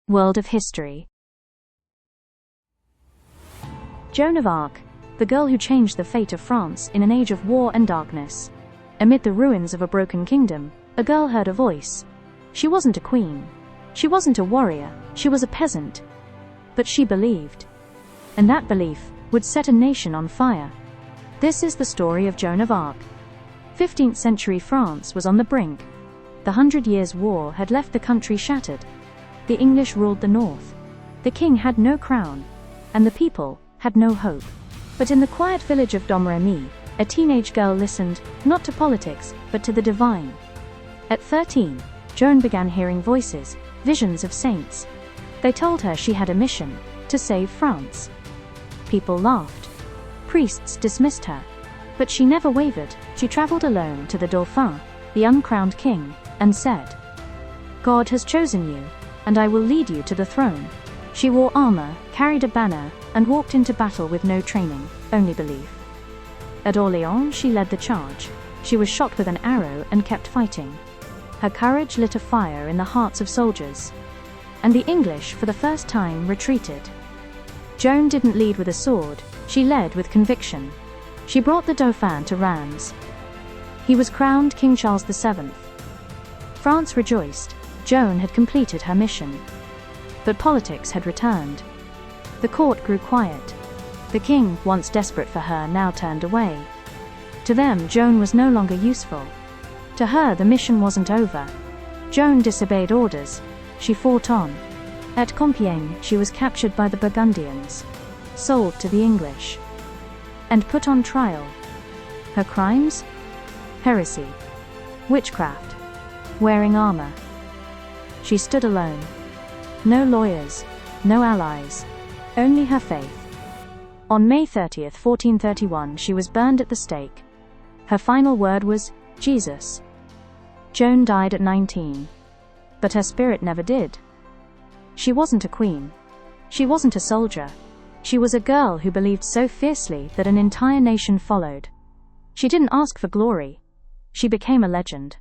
World of history. Joan of Arc, the girl who changed the fate of France in an age of war and darkness. Amid the ruins of a broken kingdom, a girl heard a voice. She wasn't a queen. She wasn't a warrior. She was a peasant. But she believed. And that belief would set a nation on fire. This is the story of Joan of Arc. 15th century France was on the brink. The 100 Years' War had left the country shattered. The English ruled the north. The king had no crown, and the people had no hope. But in the quiet village of Domrémy, a teenage girl listened, not to politics, but to the divine. At 13, Joan began hearing voices, visions of saints. They told her she had a mission, to save France. People laughed. Priests dismissed her. But she never wavered. She traveled alone to the Dauphin, the uncrowned king, and said, "God has chosen you, and I will lead you to the throne." She wore armor, carried a banner, and walked into battle with no training, only belief. At Orléans, she led the charge. She was shot with an arrow and kept fighting. Her courage lit a fire in the hearts of soldiers. And the English, for the first time, retreated. Joan didn't lead with a sword, she led with conviction. She brought the Dauphin to Reims. He was crowned King Charles VII. France rejoiced. Joan had completed her mission. But politics had returned. The court grew quiet. The king, once desperate for her, now turned away. To them, Joan was no longer useful. To her, the mission wasn't over. Joan disobeyed orders. She fought on. At Compiègne, she was captured by the Burgundians, sold to the English, and put on trial. Her crimes? Heresy, witchcraft, wearing armor. She stood alone. No lawyers, no allies, only her faith. On May 30th, 1431, she was burned at the stake. Her final word was, "Jesus." Joan died at 19. But her spirit never did. She wasn't a queen. She wasn't a soldier. She was a girl who believed so fiercely that an entire nation followed. She didn't ask for glory. She became a legend.